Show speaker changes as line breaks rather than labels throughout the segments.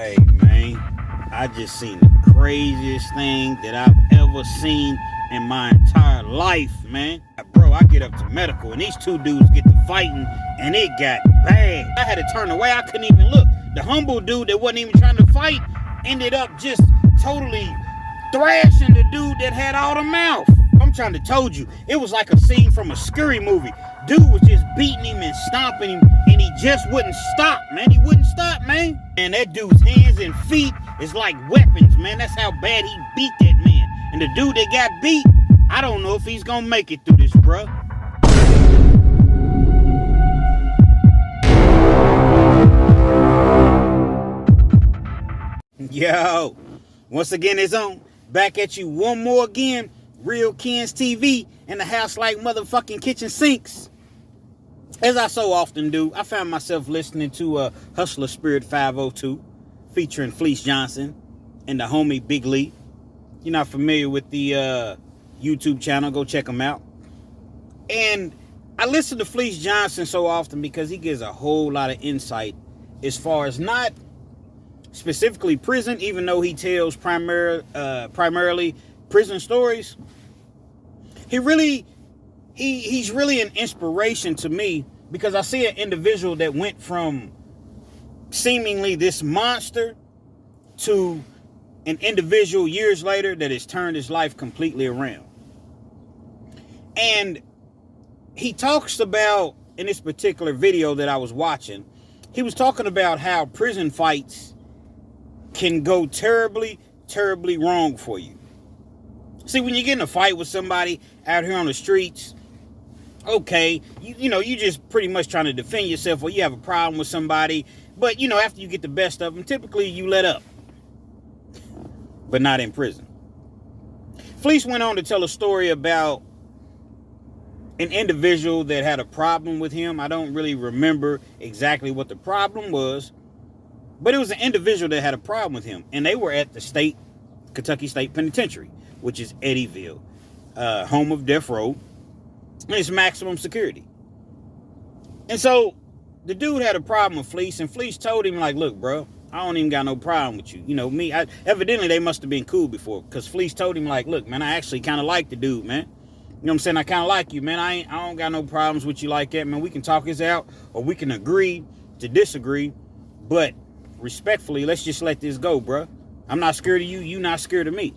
Hey man, I just seen the craziest thing that I've ever seen in my entire life, man. Bro, I get up to medical and these two dudes get to fighting and it got bad. I had to turn away, I couldn't even look. The humble dude that wasn't even trying to fight ended up just totally thrashing the dude that had all the mouth. I'm trying to told you, it was like a scene from a scary movie. Dude was just beating him and stomping him, and he just wouldn't stop, man. He wouldn't stop, man. And that dude's hands and feet is like weapons, man. That's how bad he beat that man. And the dude that got beat, I don't know if he's gonna make it through this, bruh. Yo, once again, it's on. Back at you one more again. Real Ken's TV in the house like motherfucking kitchen sinks. As I so often do, I found myself listening to Hustler Spirit 502 featuring Fleece Johnson and the homie Big Lee. You're not familiar with the YouTube channel, go check them out. And I listen to Fleece Johnson so often because he gives a whole lot of insight as far as not specifically prison, even though he tells primarily prison stories. He's really an inspiration to me because I see an individual that went from seemingly this monster to an individual years later that has turned his life completely around. And he talks about, in this particular video that I was watching, he was talking about how prison fights can go terribly, terribly wrong for you. See, when you get in a fight with somebody out here on the streets, okay, you know, you just pretty much trying to defend yourself, or you have a problem with somebody, but, you know, after you get the best of them, typically you let up. But not in prison. Fleece went on to tell a story about an individual that had a problem with him. I don't really remember exactly what the problem was, but it was an individual that had a problem with him, and they were at the Kentucky State Penitentiary, which is Eddyville, home of death row, and it's maximum security. And so the dude had a problem with Fleece, and Fleece told him, like, look, bro, I don't even got no problem with you. You know, evidently they must have been cool before, because Fleece told him, like, look, man, I actually kind of like the dude, man. You know what I'm saying? I kind of like you, man. I don't got no problems with you like that, man. We can talk this out, or we can agree to disagree, but respectfully, let's just let this go, bro. I'm not scared of you. You not scared of me.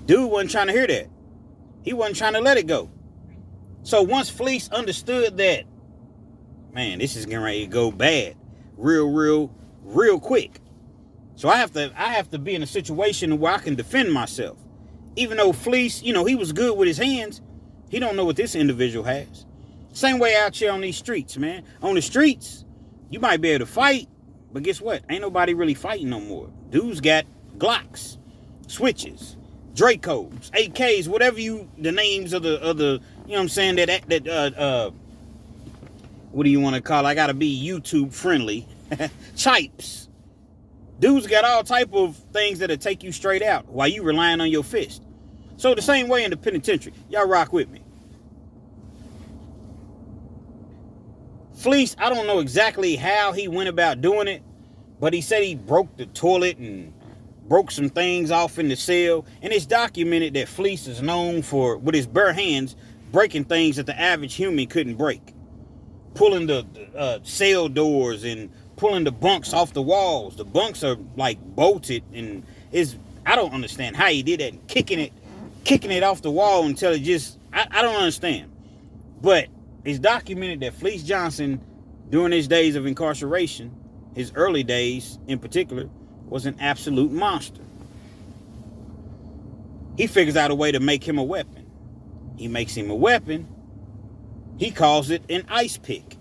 Dude wasn't trying to hear that. He wasn't trying to let it go. So once Fleece understood that, man, this is getting ready to go bad real quick. So I have to be in a situation where I can defend myself. Even though Fleece, you know, he was good with his hands, he don't know what this individual has. Same way out here on these streets, man. On the streets, you might be able to fight, but guess what? Ain't nobody really fighting no more. Dudes got Glocks, switches, Dracos, AKs, whatever the names of the, you know what I'm saying, what do you want to call it? I gotta be YouTube friendly. Chipes. Dudes got all type of things that'll take you straight out while you relying on your fist. So the same way in the penitentiary. Y'all rock with me. Fleece, I don't know exactly how he went about doing it, but he said he broke the toilet and broke some things off in the cell. And it's documented that Fleece is known for, with his bare hands, breaking things that the average human couldn't break. Pulling the cell doors and pulling the bunks off the walls. The bunks are like bolted, and I don't understand how he did that. And kicking it off the wall until it just, I don't understand. But it's documented that Fleece Johnson, during his days of incarceration, his early days in particular, was an absolute monster. He figures out a way to make him a weapon. He makes him a weapon. He calls it an ice pick.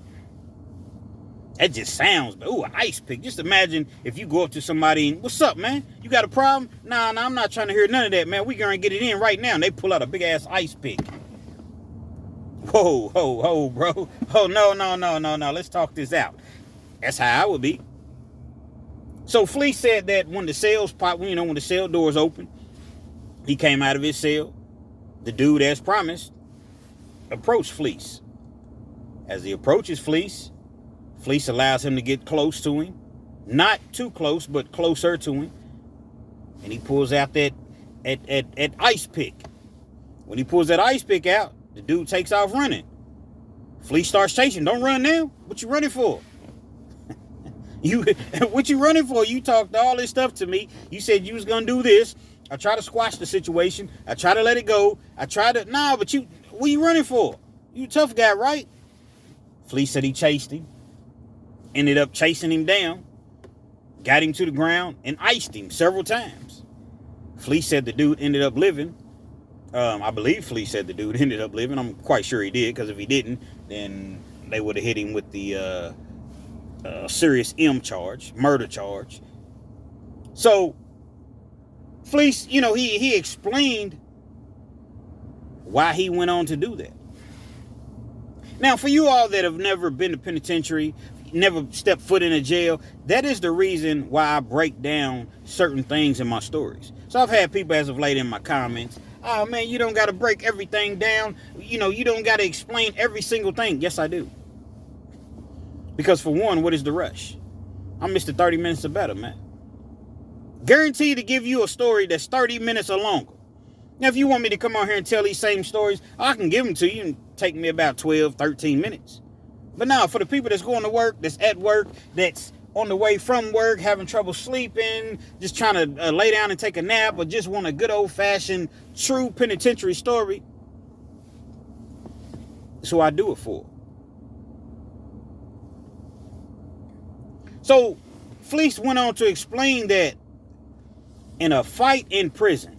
That just sounds, ooh, an ice pick. Just imagine if you go up to somebody and, what's up, man? You got a problem? Nah, I'm not trying to hear none of that, man. We gonna get it in right now. And they pull out a big ass ice pick. Whoa, bro. Oh, no. Let's talk this out. That's how I would be. So Fleece said that when the cells pop, you know, when the cell doors open, he came out of his cell. The dude, as promised, approached Fleece. As he approaches Fleece, Fleece allows him to get close to him. not too close, but closer to him. And he pulls out that ice pick. When he pulls that ice pick out, the dude takes off running. Fleece starts chasing. Don't run now. What you running for? What you running for? You talked all this stuff to me. You said you was gonna do this. I try to squash the situation. I try to let it go. But what you running for? You a tough guy, right? Fleece said he chased him. Ended up chasing him down. Got him to the ground and iced him several times. Fleece said the dude ended up living. I believe Fleece said the dude ended up living. I'm quite sure he did, because if he didn't, then they would have hit him with the serious charge, murder charge. So Fleece, he explained why he went on to do that. Now, for you all that have never been to penitentiary, never stepped foot in a jail, that is the reason why I break down certain things in my stories. So I've had people as of late in my comments, oh man, you don't got to break everything down. You don't got to explain every single thing. Yes, I do. Because for one, what is the rush? I'm Mr. 30 minutes or better, man. Guaranteed to give you a story that's 30 minutes or longer. Now, if you want me to come on here and tell these same stories, I can give them to you and take me about 12, 13 minutes. But now, for the people that's going to work, that's at work, that's on the way from work, having trouble sleeping, just trying to lay down and take a nap, or just want a good old-fashioned, true penitentiary story, that's who I do it for. So, Fleece went on to explain that in a fight in prison,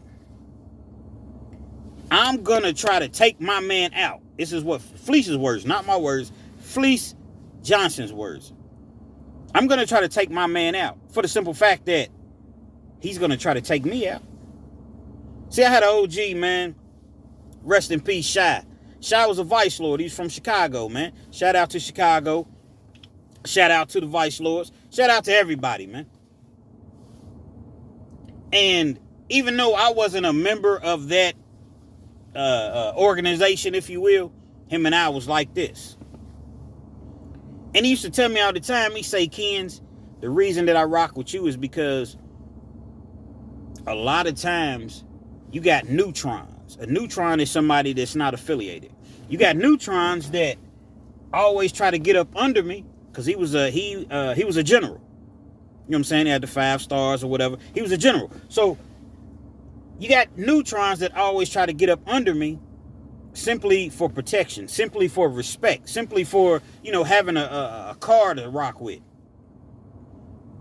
I'm going to try to take my man out. This is what Fleece's words, not my words. Fleece Johnson's words. I'm going to try to take my man out for the simple fact that he's going to try to take me out. See, I had an OG, man. Rest in peace, Shy. Shy was a vice lord. He's from Chicago, man. Shout out to Chicago. Shout out to the vice lords. Shout out to everybody, man. And even though I wasn't a member of that organization, if you will, him and I was like this. And he used to tell me all the time, he say, Kens, the reason that I rock with you is because a lot of times you got neutrons. A neutron is somebody that's not affiliated. You got neutrons that always try to get up under me, because he was a general. You know what I'm saying? He had the 5 stars or whatever. He was a general. So you got neutrons that always try to get up under me simply for protection, simply for respect, simply for, having a car to rock with.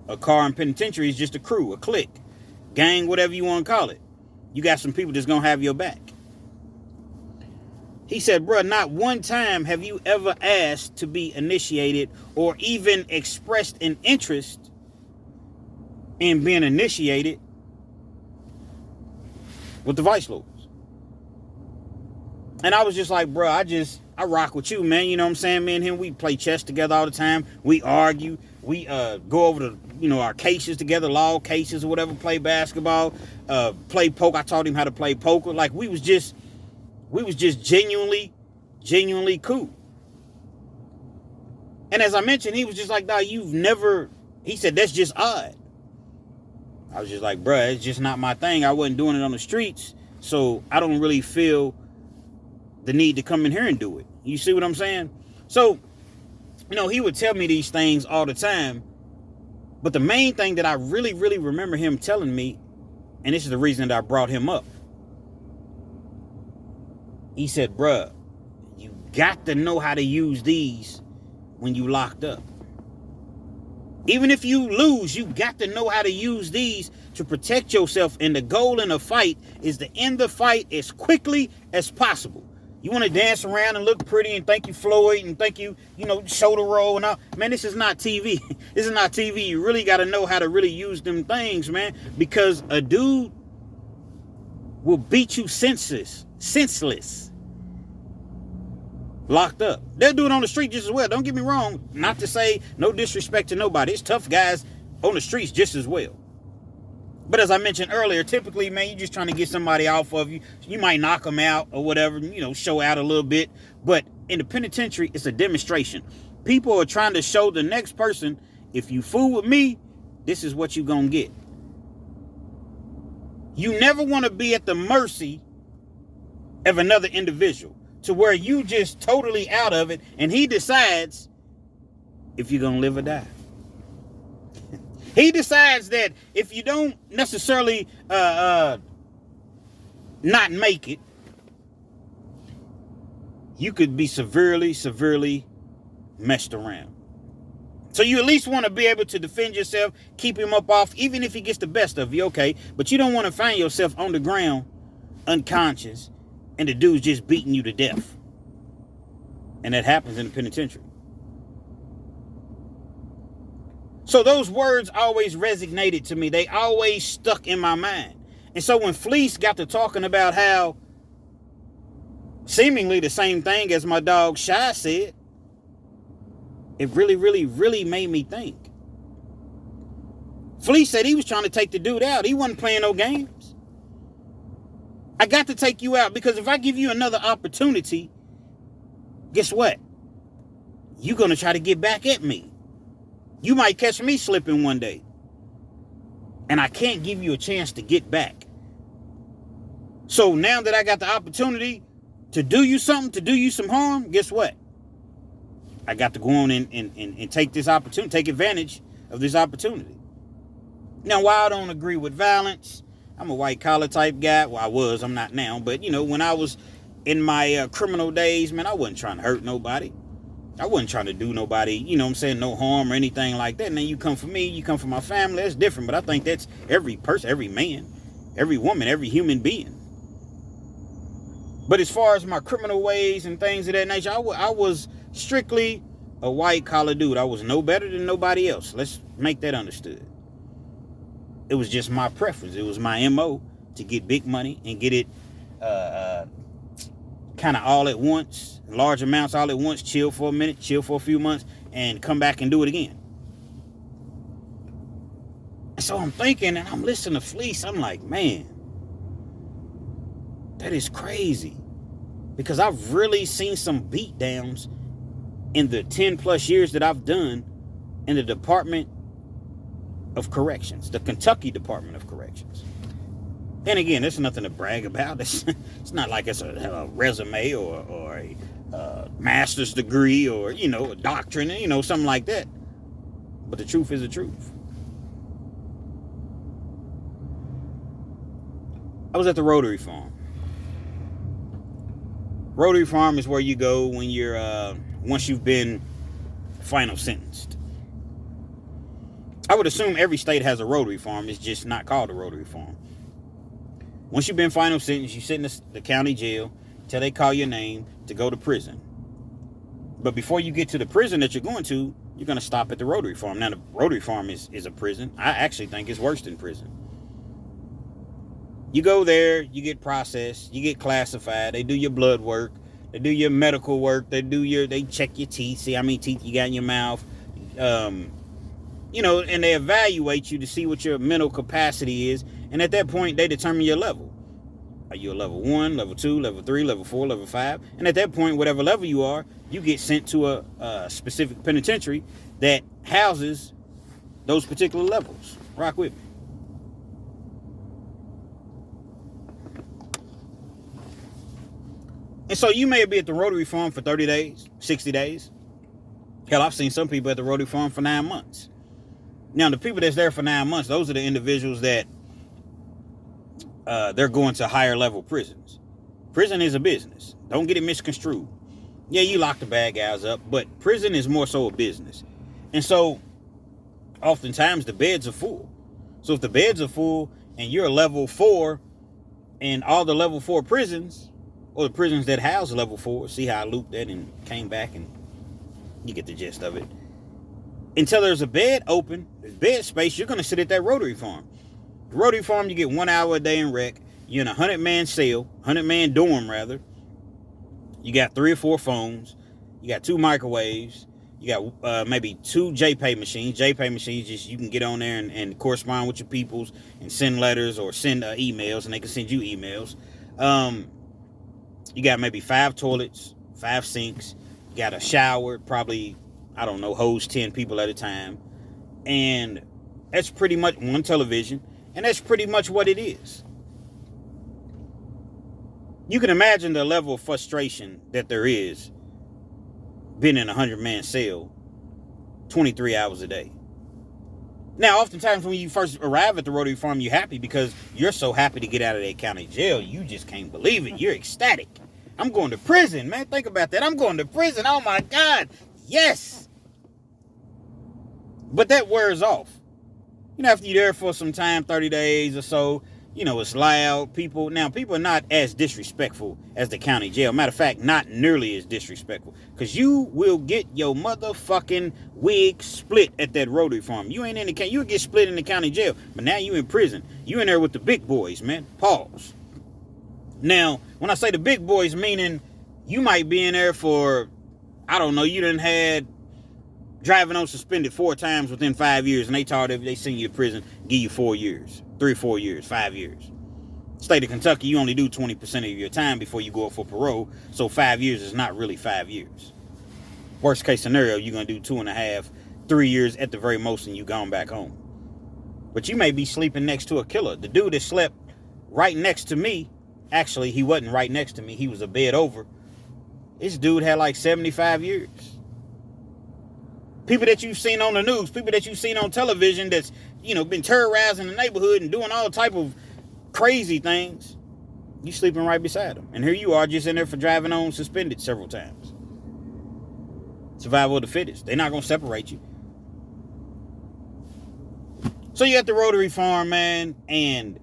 A car in penitentiary is just a crew, a clique, gang, whatever you want to call it. You got some people that's going to have your back. He said, bro, not one time have you ever asked to be initiated or even expressed an interest in being initiated with the vice lords. And I was just like, bro, I rock with you, man. You know what I'm saying? Me and him, we play chess together all the time. We argue. We go over our cases together, law cases or whatever, play basketball, play poker. I taught him how to play poker. Like, we was just genuinely cool. And as I mentioned, he was just like, nah, he said, that's just odd. I was just like, bruh, it's just not my thing. I wasn't doing it on the streets, so I don't really feel the need to come in here and do it. You see what I'm saying? So, he would tell me these things all the time, but the main thing that I really, really remember him telling me, and this is the reason that I brought him up, he said, bruh, you got to know how to use these when you locked up. Even if you lose, you got to know how to use these to protect yourself. And the goal in a fight is to end the fight as quickly as possible. You want to dance around and look pretty and think you Floyd and think you shoulder roll and all. Man, this is not TV. This is not TV. You really got to know how to really use them things, man. Because a dude will beat you senseless. Locked up. They'll do it on the street just as well. Don't get me wrong. Not to say no disrespect to nobody. It's tough guys on the streets just as well. But as I mentioned earlier, typically, man, you're just trying to get somebody off of you. You might knock them out or whatever, show out a little bit. But in the penitentiary, it's a demonstration. People are trying to show the next person, if you fool with me, this is what you're going to get. You never want to be at the mercy of another individual to where you just totally out of it and he decides if you're going to live or die. He decides that if you don't necessarily not make it, you could be severely messed around. So you at least want to be able to defend yourself, keep him up off, even if he gets the best of you, okay? But you don't want to find yourself on the ground, unconscious, and the dude's just beating you to death. And that happens in the penitentiary. So those words always resonated to me. They always stuck in my mind. And so when Fleece got to talking about how seemingly the same thing as my dog Shy said, it really made me think. Fleece said he was trying to take the dude out. He wasn't playing no games. I got to take you out because if I give you another opportunity, guess what? You're going to try to get back at me. You might catch me slipping one day. And I can't give you a chance to get back. So now that I got the opportunity to do you something, to do you some harm, guess what? I got to go on and take this opportunity, take advantage of this opportunity. Now, while I don't agree with violence, I'm a white collar type guy. Well, I was, I'm not now. But, you know, when I was in my criminal days, man, I wasn't trying to hurt nobody. I wasn't trying to do nobody, you know what I'm saying, no harm or anything like that. And then you come for me, you come for my family, that's different. But I think that's every person, every man, every woman, every human being. But as far as my criminal ways and things of that nature, I was strictly a white collar dude. I was no better than nobody else. Let's make that understood. It was just my preference. It was my MO to get big money and get it kind of all at once, large amounts all at once, chill for a minute, chill for a few months, and come back and do it again. So I'm thinking, and I'm listening to Fleece, I'm like, man, that is crazy. Because I've really seen some beatdowns in the 10 plus years that I've done in the Department of Corrections, the Kentucky Department of Corrections. And again, there's nothing to brag about. It's not like it's a resume or a master's degree or, you know, a doctrine, you know, something like that. But the truth is the truth. I was at the Rotary Farm. Rotary Farm is where you go when you're, once you've been final sentenced. I would assume every state has a Rotary Farm. It's just not called a Rotary Farm. Once you've been final sentenced, you sit in the county jail till they call your name to go to prison. But before you get to the prison that you're going to, you're going to stop at the Rotary Farm. Now, the Rotary Farm is a prison. I actually think it's worse than prison. You go there, you get processed, you get classified. They do your blood work. They do your medical work. They check your teeth, see how many teeth you got in your mouth. You know, and they evaluate you to see what your mental capacity is. And at that point, they determine your level. Are you a level 1, level 2, level 3, level 4, level 5? And at that point, whatever level you are, you get sent to a specific penitentiary that houses those particular levels. Rock with me. And so you may be at the Rotary Farm for 30 days, 60 days. Hell, I've seen some people at the Rotary Farm for 9 months. Now, the people that's there for 9 months, those are the individuals that they're going to higher level prisons. Prison is a business. Don't get it misconstrued. Yeah, you lock the bad guys up, but prison is more so a business. And so, oftentimes, the beds are full. So if the beds are full and you're a level 4 in all the level 4 prisons, or the prisons that house level 4, see how I looped that and came back, and you get the gist of it. Until there's a bed open, there's bed space, you're going to sit at that Rotary Farm. The Rotary Farm, you get 1 hour a day in rec. You're in a 100-man cell, 100-man dorm, rather. You got 3 or 4 phones. You got 2 microwaves. You got maybe 2 JPay machines. JPay machines, just you can get on there and correspond with your peoples and send letters or send emails, and they can send you emails. You got maybe 5 toilets, 5 sinks. You got a shower, probably, I don't know, hose 10 people at a time. And That's pretty much one television, and that's pretty much what it is. You can imagine the level of frustration that there is being in a 100-man cell 23 hours a day. Now, oftentimes when you first arrive at the Rotary Farm, you're happy because you're so happy to get out of that county jail. You just can't believe it. You're ecstatic. I'm going to prison, man. Think about that. I'm going to prison. Oh, my God. Yes. But that wears off. After you're there for some time, 30 days or so, it's loud. People are not as disrespectful as the county jail. Matter of fact, not nearly as disrespectful. Because you will get your motherfucking wig split at that Rotary Farm. You ain't in the county. You would get split in the county jail. But now you in prison. You in there with the big boys, man. Pause. Now, when I say the big boys, meaning you might be in there for, I don't know, you done had driving on suspended 4 times within 5 years, and they send you to prison, give you 4 years, 3 or 4 years, 5 years. State of Kentucky, you only do 20% of your time before you go up for parole, so 5 years is not really 5 years. Worst case scenario, you're going to do 2.5, 3 years at the very most, and you gone back home. But you may be sleeping next to a killer. The dude that slept right next to me, actually, he wasn't right next to me, he was a bed over. This dude had like 75 years. People that you've seen on the news, people that you've seen on television that's, been terrorizing the neighborhood and doing all type of crazy things, you sleeping right beside them. And here you are just in there for driving on suspended several times. Survival of the fittest. They're not going to separate you. So you at the Rotary Farm, man, and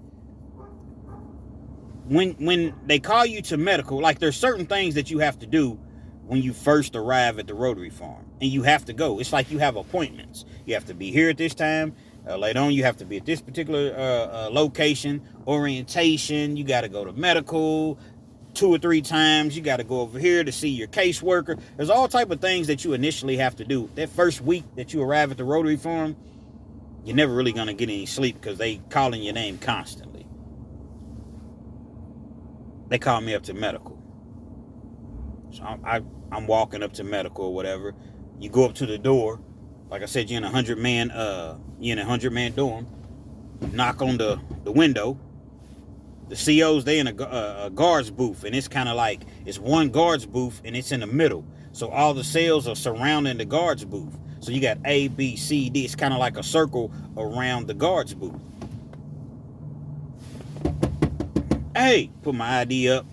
when they call you to medical, like there's certain things that you have to do when you first arrive at the Rotary Farm, and you have to go. It's like you have appointments. You have to be here at this time. Later on, you have to be at this particular location, orientation. You got to go to medical 2 or 3 times. You got to go over here to see your caseworker. There's all type of things that you initially have to do. That first week that you arrive at the Rotary Farm, you're never really going to get any sleep because they calling your name constantly. They call me up to medical. So I'm walking up to medical or whatever. You go up to the door. Like I said, you're in a 100-man dorm. You knock on the window. The COs, they in a guard's booth, and it's kind of like it's one guard's booth, and it's in the middle. So all the cells are surrounding the guard's booth. So you got A, B, C, D. It's kind of like a circle around the guard's booth. Hey, put my ID up.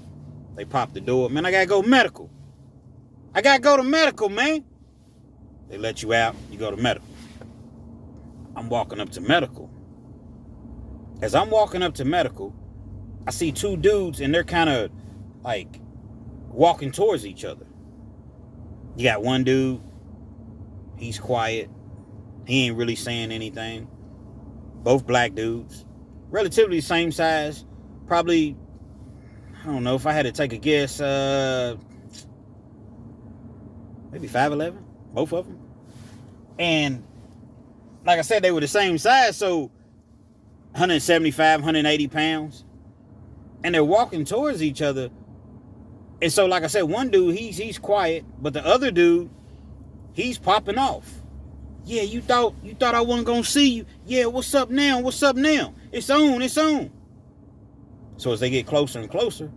They pop the door. Man, I gotta go medical. I gotta go to medical, man. They let you out. You go to medical. I'm walking up to medical. As I'm walking up to medical, I see 2 dudes, and they're kind of like walking towards each other. You got one dude. He's quiet. He ain't really saying anything. Both black dudes. Relatively the same size. Probably, I don't know, if I had to take a guess, maybe 5'11", both of them. And like I said, they were the same size, so 175, 180 pounds. And they're walking towards each other. And so, like I said, one dude, he's quiet, but the other dude, he's popping off. Yeah, you thought I wasn't gonna see you. Yeah, what's up now? What's up now? It's on, it's on. So as they get closer and closer,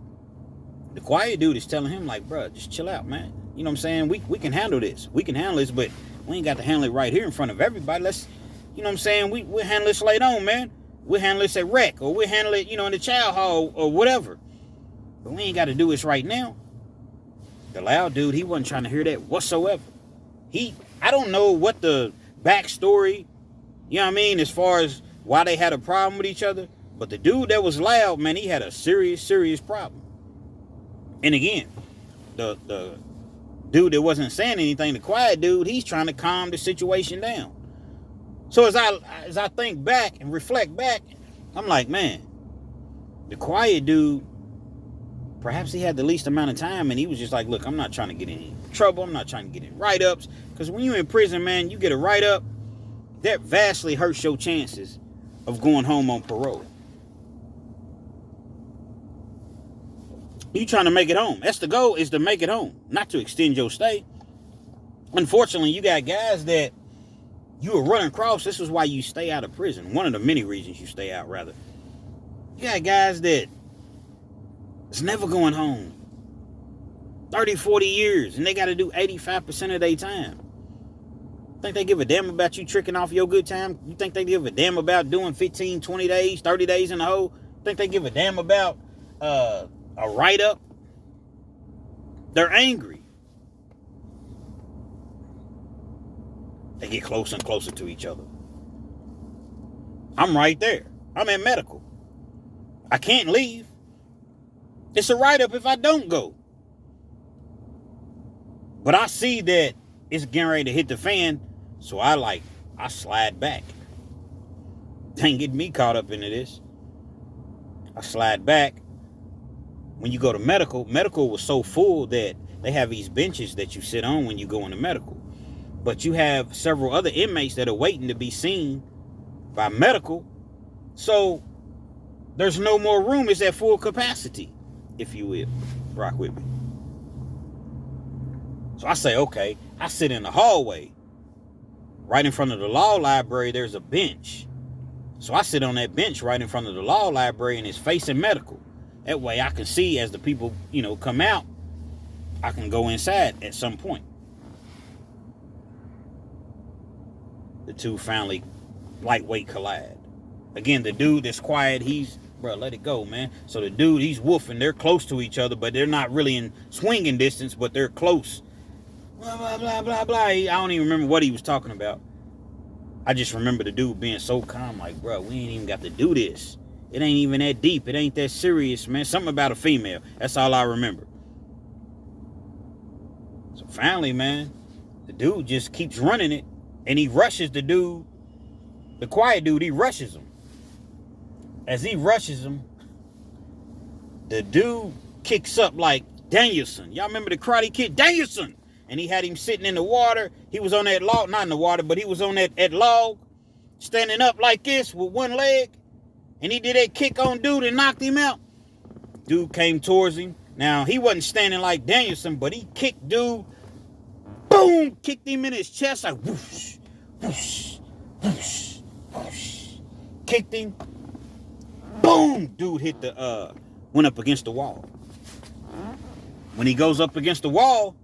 the quiet dude is telling him, like, bro, just chill out, man. You know what I'm saying? We can handle this. We can handle this, but we ain't got to handle it right here in front of everybody. Let's, you know what I'm saying? We'll handle this later on, man. We'll handle this at rec, or we'll handle it, in the child hall or whatever. But we ain't got to do this right now. The loud dude, he wasn't trying to hear that whatsoever. I don't know what the backstory, as far as why they had a problem with each other. But the dude that was loud, man, he had a serious, serious problem. And again, the dude that wasn't saying anything, the quiet dude, he's trying to calm the situation down. So as I think back and reflect back, I'm like, man, the quiet dude, perhaps he had the least amount of time, and he was just like, look, I'm not trying to get in any trouble. I'm not trying to get in write-ups. Because when you're in prison, man, you get a write-up, that vastly hurts your chances of going home on parole. You trying to make it home. That's the goal, is to make it home, not to extend your stay. Unfortunately, you got guys that You were running across. This is why you stay out of prison. One of the many reasons you stay out, rather. You got guys that is never going home. 30, 40 years, and they got to do 85% of their time. Think they give a damn about you tricking off your good time? You think they give a damn about doing 15, 20 days, 30 days in the hole? Think they give a damn about a write-up? They're angry. They get closer and closer to each other. I'm right there. I'm in medical. I can't leave. It's a write-up if I don't go. But I see that it's getting ready to hit the fan, so I slide back. They ain't getting me caught up into this. I slide back. When you go to medical was so full that they have these benches that you sit on when you go into medical. But you have several other inmates that are waiting to be seen by medical. So there's no more room. It's at full capacity, if you will. Rock with me. So I say, okay, I sit in the hallway. Right in front of the law library, there's a bench. So I sit on that bench right in front of the law library, and it's facing medical. That way I can see as the people, come out, I can go inside at some point. The two finally lightweight collide. Again, the dude that's quiet, bro, let it go, man. So the dude, he's woofing. They're close to each other, but they're not really in swinging distance, but they're close. Blah, blah, blah, blah, blah. I don't even remember what he was talking about. I just remember the dude being so calm, like, bro, we ain't even got to do this. It ain't even that deep. It ain't that serious, man. Something about a female. That's all I remember. So finally, man, the dude just keeps running it, and he rushes the dude. The quiet dude, he rushes him. As he rushes him, the dude kicks up like Danielson. Y'all remember the Karate Kid? Danielson! And he had him sitting in the water. He was on that log, not in the water, but he was on that log, standing up like this with one leg. And he did that kick on dude and knocked him out. Dude came towards him. Now, he wasn't standing like Danielson, but he kicked dude. Boom! Kicked him in his chest like whoosh, whoosh, whoosh, whoosh. Kicked him. Boom! Dude hit went up against the wall. When he goes up against the wall,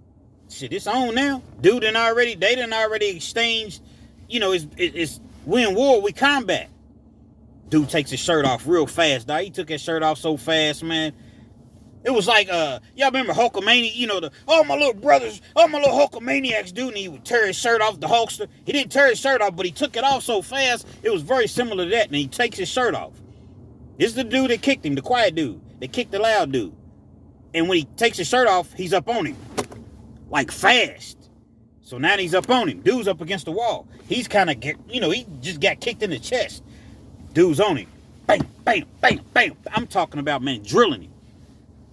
shit, it's on now. They done already exchanged, it's we in war, we combat. Dude takes his shirt off real fast, dog. He took his shirt off so fast, man. It was like, y'all remember Hulkamania, all my little Hulkamaniacs, dude, and he would tear his shirt off the Hulkster. He didn't tear his shirt off, but he took it off so fast, it was very similar to that, and he takes his shirt off. This is the dude that kicked him, the quiet dude. They kicked the loud dude. And when he takes his shirt off, he's up on him. Like fast. So now he's up on him. Dude's up against the wall. He's kind of he just got kicked in the chest. Dude's on him. Bam, bam, bam, bam. I'm talking about, man, drilling him.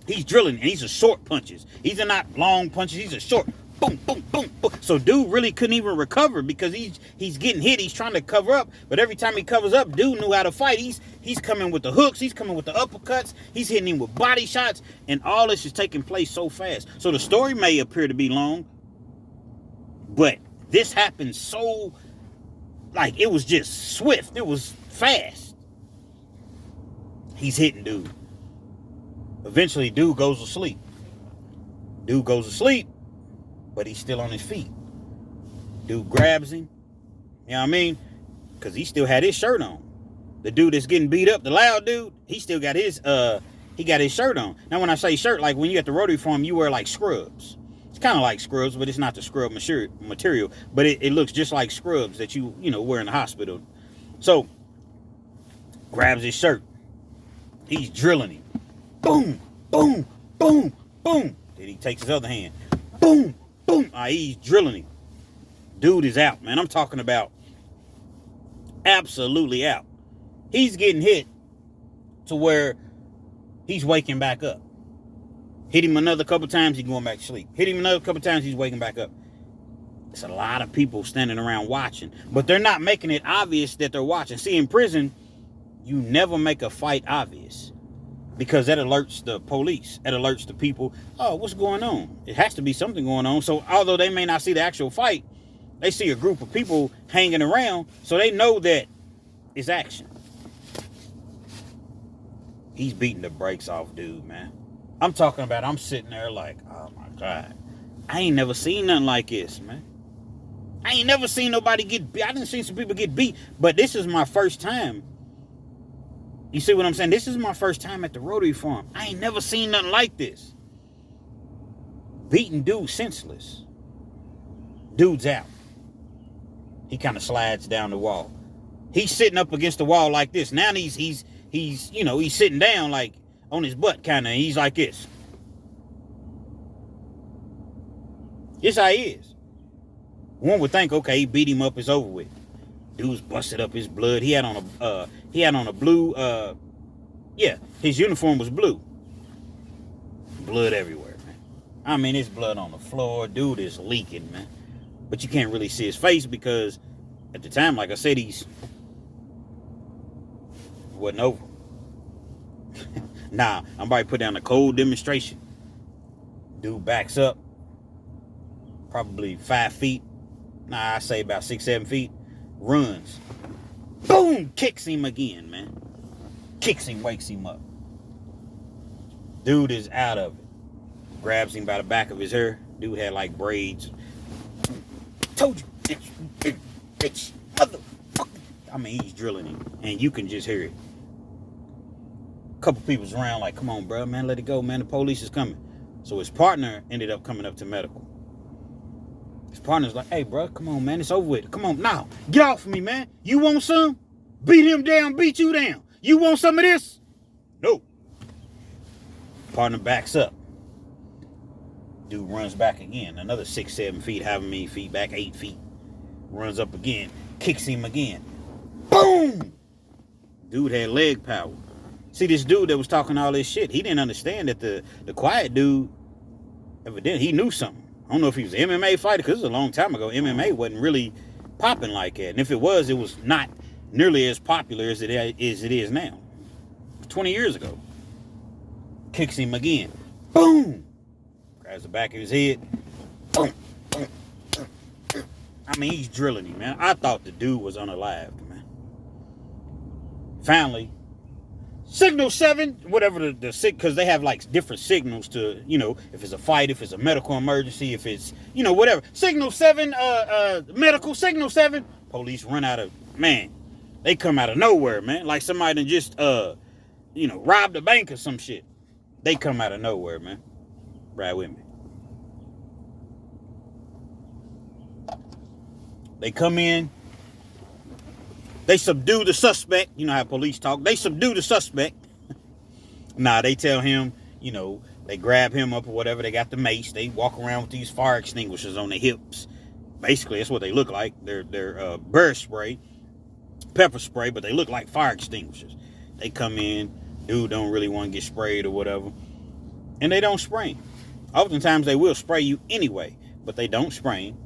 He's drilling, and these are short punches. These are not long punches. These are short. Boom, boom, boom, boom. So dude really couldn't even recover because he's getting hit. He's trying to cover up, but every time he covers up, dude knew how to fight. He's coming with the hooks. He's coming with the uppercuts. He's hitting him with body shots, and all this is taking place so fast. So the story may appear to be long, but this happened so, like, it was just swift. It was fast. He's hitting dude. Eventually, dude goes to sleep. But he's still on his feet. Dude grabs him. You know what I mean? Because he still had his shirt on. The dude that's getting beat up, the loud dude, he still got his shirt on. Now, when I say shirt, like when you at the Rotary farm, you wear like scrubs. It's kind of like scrubs, but it's not the scrub material. But it looks just like scrubs that you wear in the hospital. So, grabs his shirt. He's drilling him. Boom, boom, boom, boom. Then he takes his other hand. Boom, boom. He's drilling him. Dude is out, man. I'm talking about absolutely out. He's getting hit to where he's waking back up. Hit him another couple times, he's going back to sleep. Hit him another couple times, he's waking back up. It's a lot of people standing around watching, but they're not making it obvious that they're watching. See, in prison, you never make a fight obvious because that alerts the police. It alerts the people, oh, what's going on? It has to be something going on. So although they may not see the actual fight, They see a group of people hanging around, so they know that it's action. He's beating the brakes off dude, man. I'm talking about, I'm sitting there like, oh my God. I ain't never seen nothing like this, man. I ain't never seen nobody get beat. I didn't see some people get beat, but this is my first time. You see what I'm saying? This is my first time at the Rotary Farm. I ain't never seen nothing like this. Beating dude senseless. Dude's out. He kind of slides down the wall. He's sitting up against the wall like this. Now he's you know, he's sitting down like on his butt kind of. He's like this. This how he is. One would think, okay, he beat him up, it's over with. Dude's busted up his blood. He had on a blue, his uniform was blue. Blood everywhere, man. I mean, there's blood on the floor. Dude is leaking, man. But you can't really see his face because at the time, like I said, it wasn't over. Nah, I'm about to put down a cold demonstration. Dude backs up. Probably 5 feet. Nah, I say about 6, 7 feet. Runs. Boom! Kicks him again, man. Kicks him, wakes him up. Dude is out of it. Grabs him by the back of his hair. Dude had like braids. Told you, bitch, motherfucker. I mean, he's drilling him, and you can just hear it. A couple people's around like, come on, bro, man, let it go, man. The police is coming. So his partner ended up coming up to medical. His partner's like, hey, bro, come on, man, it's over with. Come on, now, get off of me, man. You want some? Beat him down, beat you down. You want some of this? No. Partner backs up. Dude runs back again. Another 6, 7 feet, however many feet back, 8 feet. Runs up again. Kicks him again. Boom! Dude had leg power. See, this dude that was talking all this shit, he didn't understand that the quiet dude, evidently, he knew something. I don't know if he was an MMA fighter, because it was a long time ago. MMA wasn't really popping like that. And if it was not nearly as popular as it is now. 20 years ago. Kicks him again. Boom! Grabs the back of his head. Boom! Boom! I mean, he's drilling him, man. I thought the dude was unalived, man. Finally, Signal 7, whatever the because they have like different signals to, you know, if it's a fight, if it's a medical emergency, if it's, you know, whatever. Signal 7, medical, Signal 7. Police run out of, man, they come out of nowhere, man. Like somebody done just, you know, robbed a bank or some shit. They come out of nowhere, man. Ride with me. They come in. They subdue the suspect. You know how police talk. They subdue the suspect. Nah, they tell him, you know, they grab him up or whatever. They got the mace. They walk around with these fire extinguishers on their hips. Basically, that's what they look like. They're bear spray, pepper spray, but they look like fire extinguishers. They come in. Dude don't really want to get sprayed or whatever. And they don't spray him. Oftentimes, they will spray you anyway, but they don't spray him.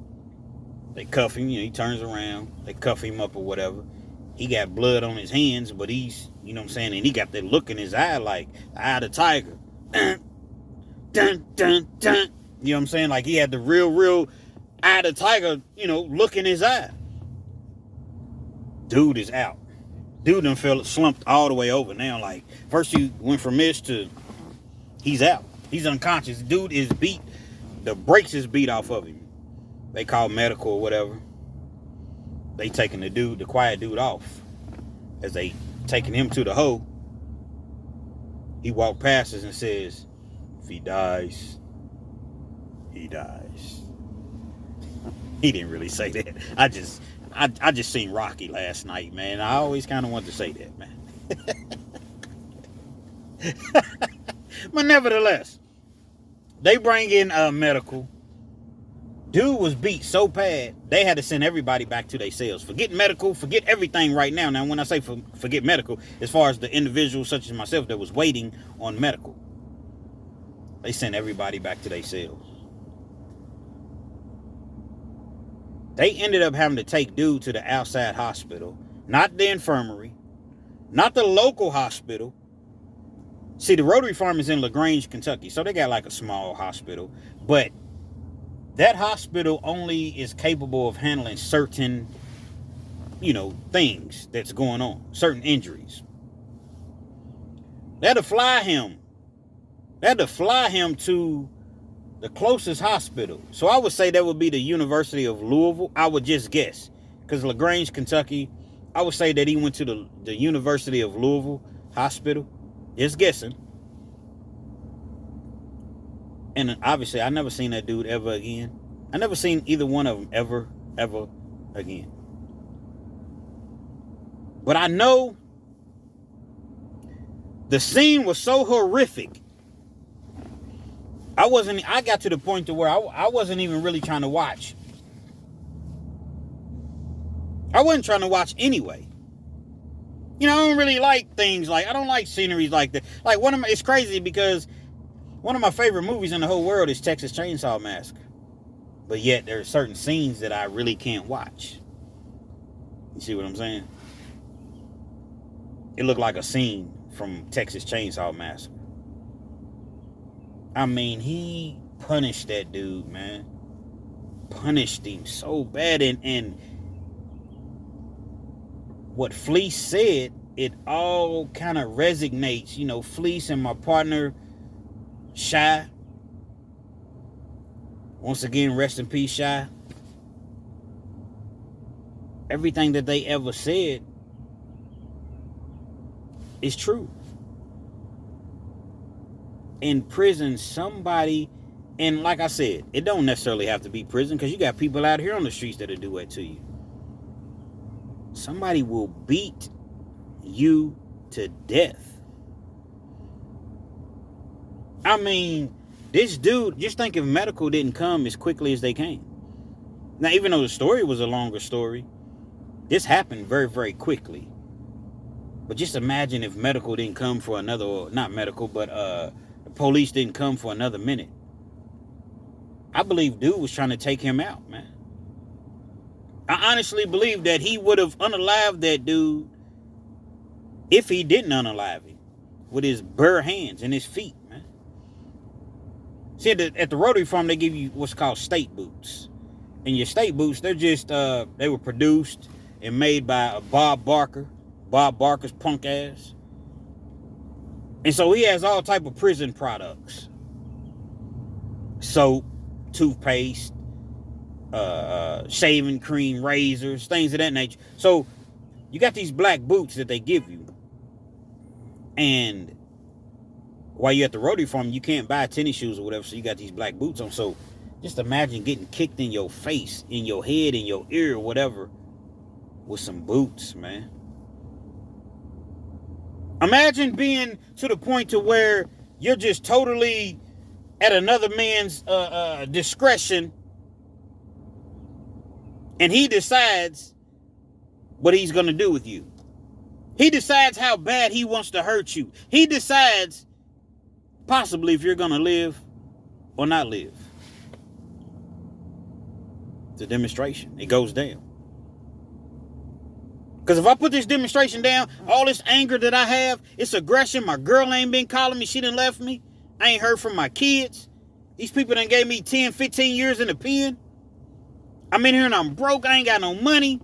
They cuff him. You know, he turns around. They cuff him up or whatever. He got blood on his hands, but he's, you know what I'm saying, and he got that look in his eye like the eye of the tiger. Dun, dun, dun, dun. You know what I'm saying? Like he had the real eye of the tiger, you know, look in his eye. Dude is out. Dude done felt slumped all the way over now. Like, first you went from this to he's out. He's unconscious. Dude is beat. The brakes is beat off of him. They call medical or whatever. They taking the quiet dude off. As they taking him to the hole, he walked past us and says, if he dies, he dies. He didn't really say that. I just seen Rocky last night, man. I always kind of wanted to say that, man. But nevertheless, they bring in medical. Dude was beat so bad, they had to send everybody back to their cells. Forget medical, forget everything right now. Now, when I say forget medical, as far as the individuals such as myself that was waiting on medical, they sent everybody back to their cells. They ended up having to take dude to the outside hospital, not the infirmary, not the local hospital. See, the Rotary Farm is in LaGrange, Kentucky, so they got like a small hospital, but that hospital only is capable of handling certain, things that's going on, certain injuries. They had to fly him. To the closest hospital. So I would say that would be the University of Louisville. I would just guess. Because LaGrange, Kentucky, I would say that he went to the University of Louisville Hospital. Just guessing. And obviously, I never seen that dude ever again. I never seen either one of them ever again. But I know the scene was so horrific. I got to the point to where I wasn't even really trying to watch. I wasn't trying to watch anyway. I don't really like things I don't like sceneries like that. Like it's crazy because one of my favorite movies in the whole world is Texas Chainsaw Massacre. But yet there are certain scenes that I really can't watch. You see what I'm saying? It looked like a scene from Texas Chainsaw Massacre. I mean, he punished that dude, man. Punished him so bad. And what Fleece said, it all kind of resonates. Fleece and my partner, Shy. Once again, rest in peace, Shy. Everything that they ever said is true. In prison, somebody, and like I said, it don't necessarily have to be prison because you got people out here on the streets that'll do that to you. Somebody will beat you to death. I mean, this dude, just think if medical didn't come as quickly as they came. Now, even though the story was a longer story, this happened very, very quickly. But just imagine if medical didn't come for another, or not medical, but the police didn't come for another minute. I believe dude was trying to take him out, man. I honestly believe that he would have unalived that dude if he didn't unalive him with his bare hands and his feet, man. See, at the Rotary Farm, they give you what's called state boots. And your state boots, they're just, they were produced and made by Bob Barker. Bob Barker's punk ass. And so he has all type of prison products. Soap, toothpaste, shaving cream, razors, things of that nature. So you got these black boots that they give you. And while you're at the Rotary Farm, you can't buy tennis shoes or whatever, so you got these black boots on. So just imagine getting kicked in your face, in your head, in your ear, or whatever, with some boots, man. Imagine being to the point to where you're just totally at another man's discretion, and he decides what he's going to do with you. He decides how bad he wants to hurt you. He decides possibly if you're going to live or not live. It's a demonstration. It goes down. Because if I put this demonstration down, all this anger that I have, it's aggression. My girl ain't been calling me. She done left me. I ain't heard from my kids. These people done gave me 10, 15 years in the pen. I'm in here and I'm broke. I ain't got no money.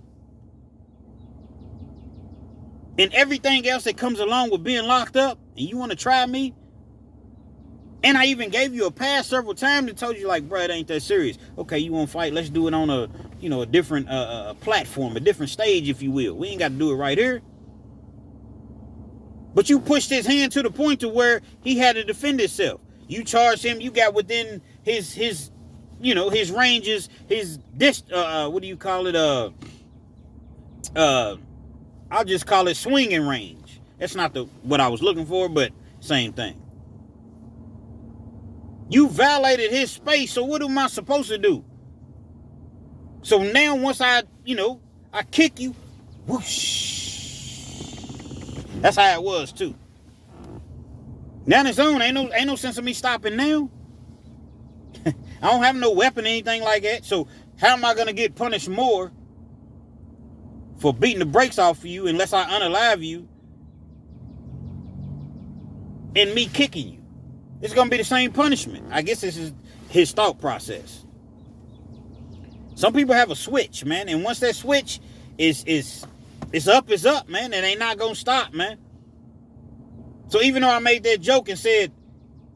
And everything else that comes along with being locked up. And you want to try me? And I even gave you a pass several times and told you, like, bro, it ain't that serious. Okay, you want to fight? Let's do it on a different platform, a different stage, if you will. We ain't got to do it right here. But you pushed his hand to the point to where he had to defend himself. You charged him. You got within his ranges, what do you call it? I'll just call it swinging range. That's not what I was looking for, but same thing. You violated his space, so what am I supposed to do? So now once I kick you, whoosh. That's how it was too. Now on its own, ain't no sense of me stopping now. I don't have no weapon or anything like that, so how am I gonna get punished more for beating the brakes off of you unless I unalive you and me kicking you? It's going to be the same punishment. I guess this is his thought process. Some people have a switch, man. And once that switch is up, man. It ain't not going to stop, man. So even though I made that joke and said,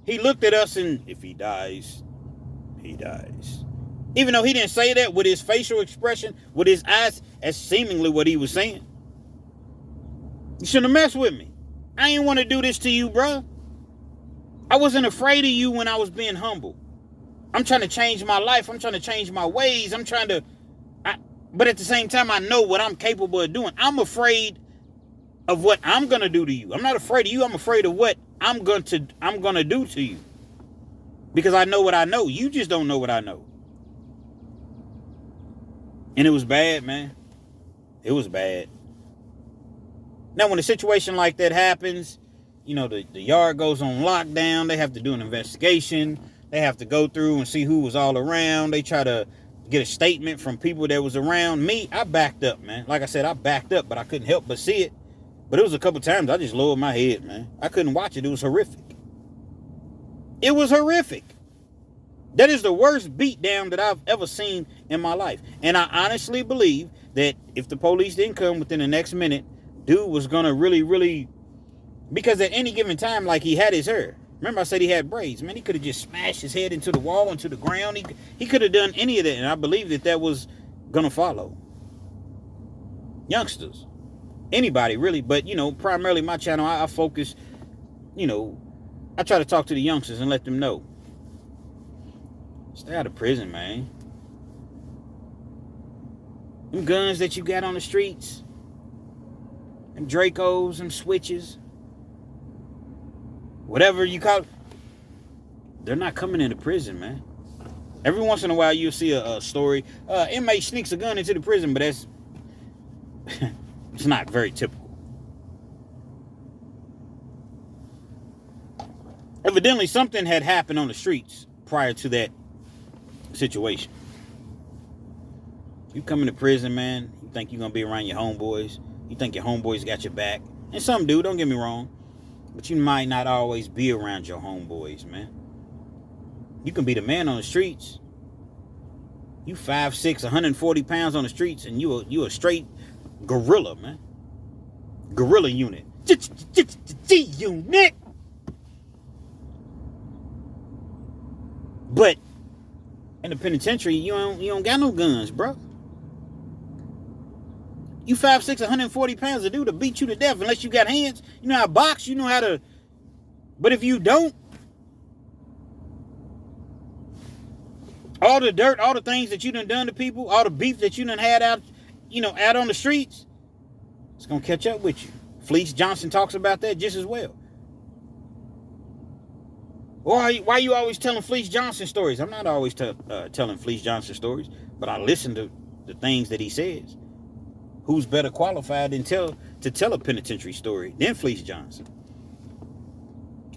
he looked at us and if he dies, he dies. Even though he didn't say that with his facial expression, with his eyes, that's seemingly what he was saying. You shouldn't have messed with me. I didn't want to do this to you, bro. I wasn't afraid of you when I was being humble. I'm trying to change my life. I'm trying to change my ways. But at the same time, I know what I'm capable of doing. I'm afraid of what I'm going to do to you. I'm not afraid of you. I'm afraid of what I'm going to do to you. Because I know what I know. You just don't know what I know. And it was bad, man. It was bad. Now, when a situation like that happens, you know, the yard goes on lockdown. They have to do an investigation. They have to go through and see who was all around. They try to get a statement from people that was around. Me, I backed up, man. Like I said, I backed up, but I couldn't help but see it. But it was a couple times I just lowered my head, man. I couldn't watch it. It was horrific. It was horrific. That is the worst beatdown that I've ever seen in my life. And I honestly believe that if the police didn't come within the next minute, dude was going to really... Because at any given time, like, he had his hair. Remember I said he had braids. Man, he could have just smashed his head into the wall, into the ground. He could have done any of that. And I believe that was going to follow. Youngsters. Anybody, really. But, you know, primarily my channel, I focus, you know, I try to talk to the youngsters and let them know. Stay out of prison, man. Them guns that you got on the streets. Them Dracos, them switches. Whatever you call it. They're not coming into prison, man. Every once in a while you'll see a story. Inmate sneaks a gun into the prison, but that's... it's not very typical. Evidently, something had happened on the streets prior to that situation. You come into prison, man, you think you're going to be around your homeboys. You think your homeboys got your back. And some do, don't get me wrong. But you might not always be around your homeboys, man. You can be the man on the streets. You 5'6", 140 pounds on the streets, and you a straight gorilla, man. Gorilla unit. G-unit. But in the penitentiary, you don't got no guns, bro. You 5'6", 140 pounds, a dude to beat you to death unless you got hands. You know how to box, you know how to... But if you don't, all the dirt, all the things that you done to people, all the beef that you done had out, out on the streets, it's going to catch up with you. Fleece Johnson talks about that just as well. Why are you always telling Fleece Johnson stories? I'm not always telling Fleece Johnson stories, but I listen to the things that he says. Who's better qualified to tell a penitentiary story than Fleece Johnson?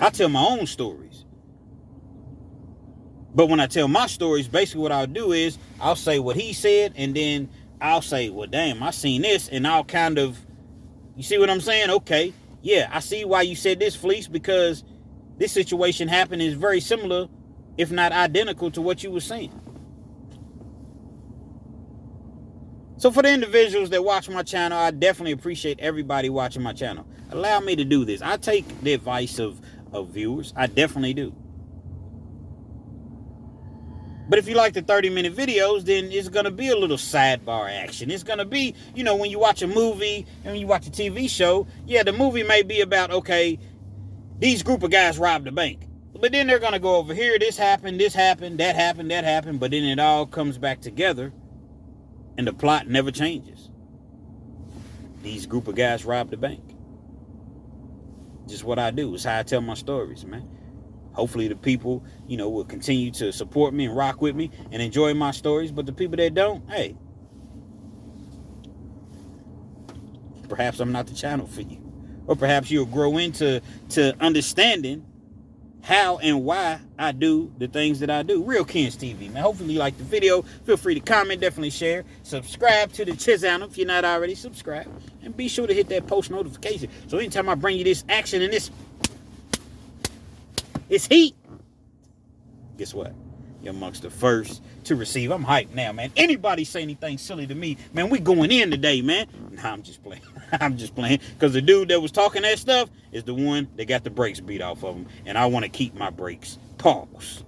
I tell my own stories. But when I tell my stories, basically what I'll do is I'll say what he said, and then I'll say, well, damn, I seen this, and I'll kind of, you see what I'm saying? Okay, yeah, I see why you said this, Fleece, because this situation happened is very similar, if not identical, to what you were saying. So for the individuals that watch my channel, I definitely appreciate everybody watching my channel. Allow me to do this. I take the advice of viewers. I definitely do. But if you like the 30-minute videos, then it's going to be a little sidebar action. It's going to be, when you watch a movie and when you watch a TV show, yeah, the movie may be about, okay, these group of guys robbed a bank. But then they're going to go over here, this happened, that happened, but then it all comes back together. And the plot never changes. These group of guys robbed the bank. Just what I do. It's how I tell my stories, man. Hopefully the people, will continue to support me and rock with me and enjoy my stories. But the people that don't, hey, perhaps I'm not the channel for you. Or perhaps you'll grow into understanding how and why I do the things that I do. Real Kens TV, man. Hopefully you like the video. Feel free to comment, definitely share. Subscribe to the channel if you're not already subscribed. And be sure to hit that post notification. So anytime I bring you this action and this heat, guess what? You're amongst the first to receive. I'm hyped now, man. Anybody say anything silly to me, man, we going in today, man. Nah, I'm just playing. I'm just playing. Because the dude that was talking that stuff is the one that got the brakes beat off of him. And I want to keep my brakes. Pause.